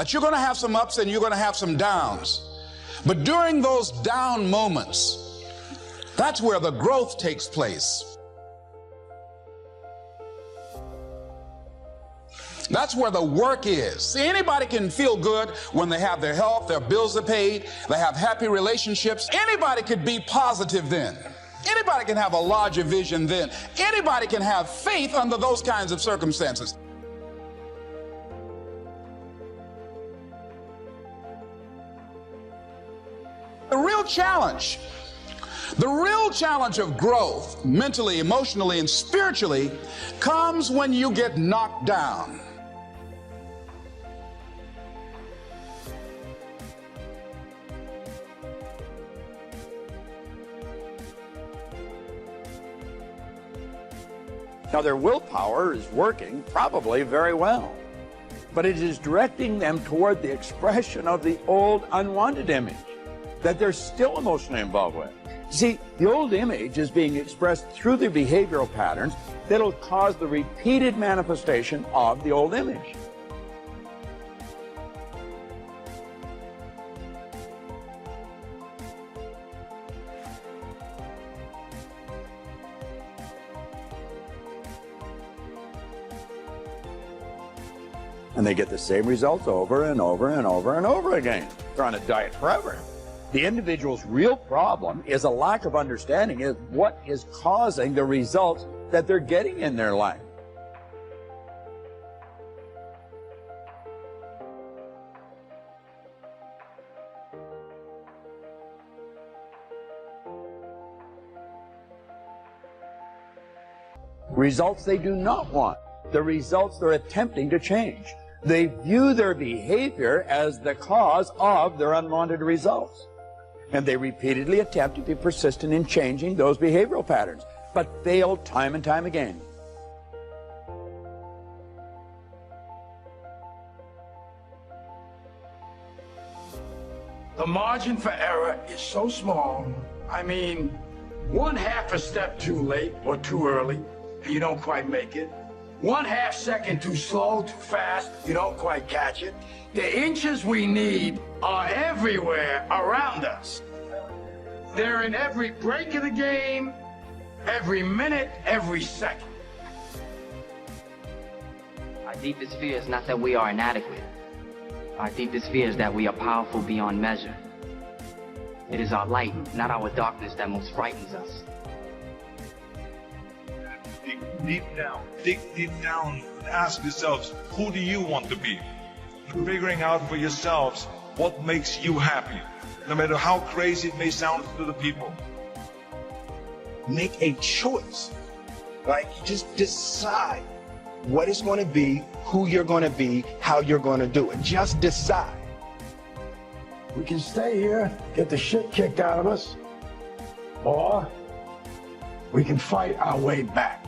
That you're going to have some ups and you're going to have some downs. But during those down moments, that's where the growth takes place. That's where the work is. See, anybody can feel good when they have their health, their bills are paid, they have happy relationships. Anybody could be positive then. Anybody can have a larger vision then. Anybody can have faith under those kinds of circumstances. The real challenge of growth, mentally, emotionally, and spiritually, comes when you get knocked down. Now, their willpower is working probably very well, but it is directing them toward the expression of the old unwanted image that they're still emotionally involved with. See, the old image is being expressed through the behavioral patterns that'll cause the repeated manifestation of the old image. And they get the same results over and over and over and over again. They're on a diet forever. The individual's real problem is a lack of understanding of what is causing the results that they're getting in their life. Results they do not want. The results they're attempting to change. They view their behavior as the cause of their unwanted results. And they repeatedly attempt to be persistent in changing those behavioral patterns, but fail time and time again. The margin for error is so small. I mean, 1/2 a step too late or too early, and you don't quite make it. 1/2 second too slow, too fast, you don't quite catch it. The inches we need are everywhere around us. They're in every break of the game, every minute, every second. Our deepest fear is not that we are inadequate. Our deepest fear is that we are powerful beyond measure. It is our light, not our darkness, that most frightens us. Dig deep down and ask yourselves, who do you want to be? Figuring out for yourselves what makes you happy, no matter how crazy it may sound to the people. Make a choice. Like, just decide what it's going to be, who you're going to be, how you're going to do it. Just decide. We can stay here, get the shit kicked out of us, or we can fight our way back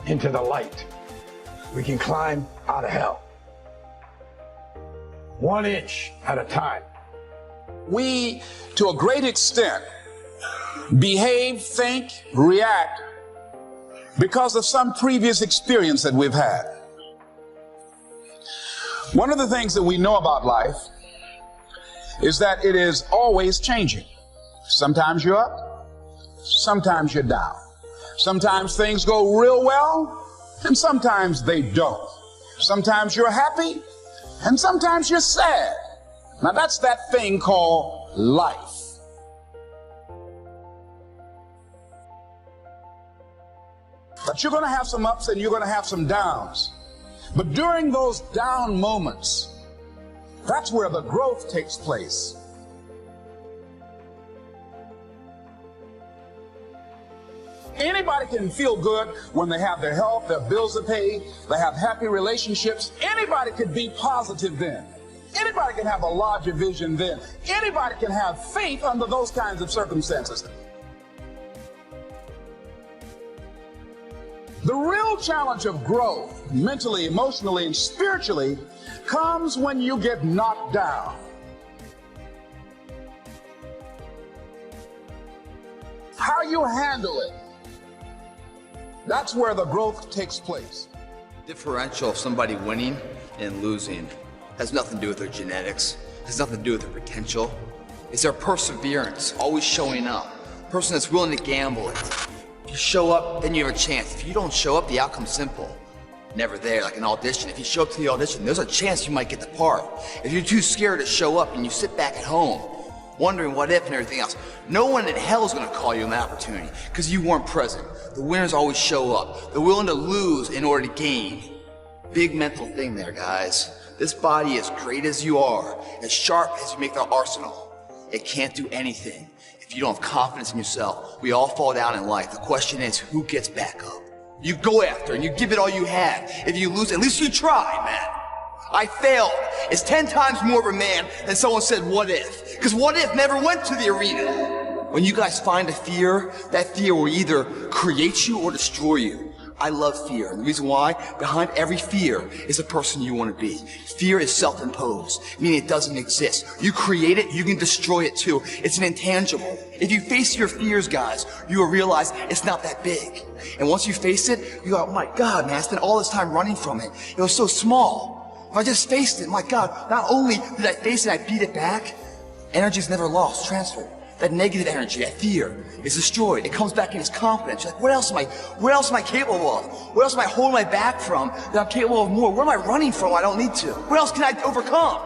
into the light. We can climb out of hell. 1 inch at a time. We, to a great extent, behave, think, react because of some previous experience that we've had. One of the things that we know about life is that it is always changing. Sometimes you're up, sometimes you're down. Sometimes things go real well, and sometimes they don't. Sometimes you're happy, and sometimes you're sad. Now that's that thing called life. But you're going to have some ups and you're going to have some downs. But during those down moments, that's where the growth takes place. Anybody can feel good when they have their health, their bills are paid, they have happy relationships. Anybody can be positive then. Anybody can have a larger vision then. Anybody can have faith under those kinds of circumstances. The real challenge of growth, mentally, emotionally, and spiritually, comes when you get knocked down. How you handle it, that's where the growth takes place. Differential of somebody winning and losing has nothing to do with their genetics, has nothing to do with their potential. It's their perseverance, always showing up. A person that's willing to gamble it. If you show up, then you have a chance. If you don't show up, the outcome's simple. Never there, like an audition. If you show up to the audition, there's a chance you might get the part. If you're too scared to show up and you sit back at home, wondering what if and everything else, no one in hell is gonna call you an opportunity because you weren't present. The winners always show up. They're willing to lose in order to gain. Big mental thing there, guys. This body, as great as you are, as sharp as you make the arsenal, it can't do anything if you don't have confidence in yourself. We all fall down in life. The question is, who gets back up? You go after and you give it all you have. If you lose, at least you try, man. I failed. It's 10 times more of a man than someone said, what if? Because what if never went to the arena. When you guys find a fear, that fear will either create you or destroy you. I love fear, and the reason why, behind every fear is a person you want to be. Fear is self-imposed, meaning it doesn't exist. You create it, you can destroy it too. It's an intangible. If you face your fears, guys, you will realize it's not that big. And once you face it, you go, oh my God, man, I spent all this time running from it. It was so small. If I just faced it, my God, not only did I face it, I beat it back, energy's never lost, transferred. That negative energy, that fear, is destroyed. It comes back in its confidence. You're like, what else am I capable of? What else am I holding my back from that I'm capable of more? Where am I running from I don't need to? What else can I overcome?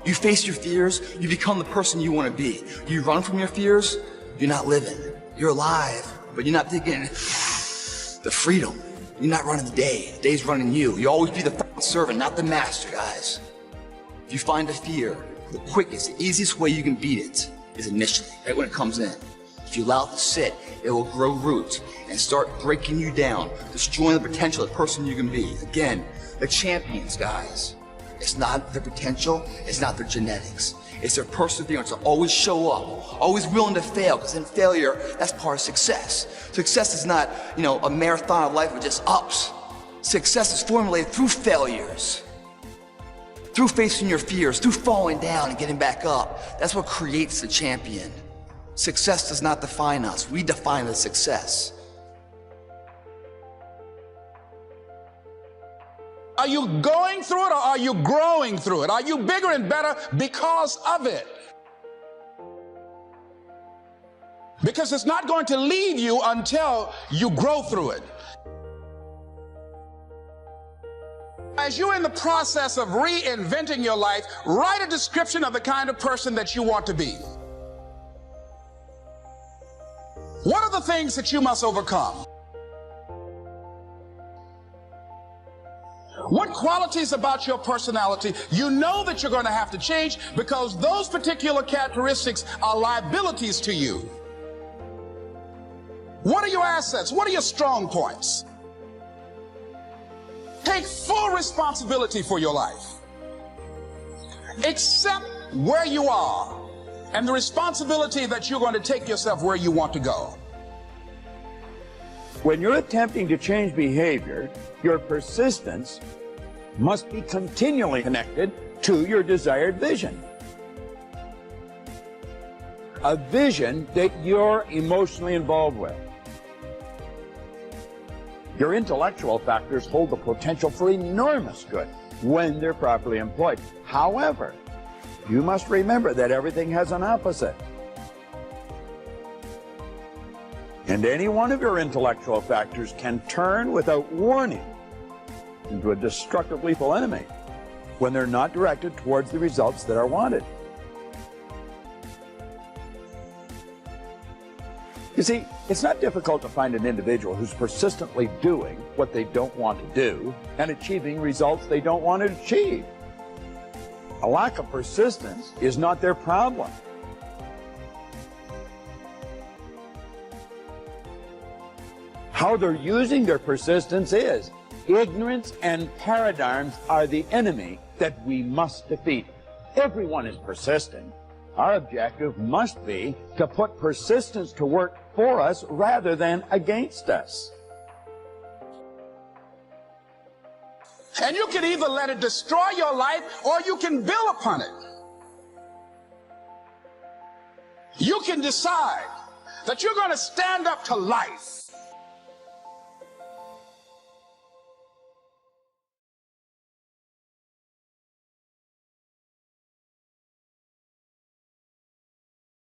You face your fears, you become the person you want to be. You run from your fears, you're not living. You're alive, but you're not thinking the freedom. You're not running the day. The day's running you. You always be the fucking servant, not the master, guys. If you find a fear, the quickest, the easiest way you can beat it is initially, right when it comes in. If you allow it to sit, it will grow roots and start breaking you down, destroying the potential of the person you can be. Again, the champions, guys. It's not their potential, it's not their genetics. It's their perseverance to always show up, always willing to fail, because in failure, that's part of success. Success is not, a marathon of life with just ups. Success is formulated through failures. Through facing your fears, through falling down and getting back up. That's what creates the champion. Success does not define us. We define the success. Are you going through it or are you growing through it? Are you bigger and better because of it? Because it's not going to leave you until you grow through it. As you're in the process of reinventing your life, write a description of the kind of person that you want to be. What are the things that you must overcome? What qualities about your personality you know that you're going to have to change because those particular characteristics are liabilities to you? What are your assets? What are your strong points? Take full responsibility for your life. Accept where you are and the responsibility that you're going to take yourself where you want to go. When you're attempting to change behavior, your persistence must be continually connected to your desired vision. A vision that you're emotionally involved with. Your intellectual factors hold the potential for enormous good when they're properly employed. However, you must remember that everything has an opposite. And any one of your intellectual factors can turn without warning into a destructive, lethal enemy when they're not directed towards the results that are wanted. You see, it's not difficult to find an individual who's persistently doing what they don't want to do and achieving results they don't want to achieve. A lack of persistence is not their problem. How they're using their persistence is. Ignorance and paradigms are the enemy that we must defeat. Everyone is persisting. Our objective must be to put persistence to work for us rather than against us. And you can either let it destroy your life or you can build upon it. You can decide that you're going to stand up to life.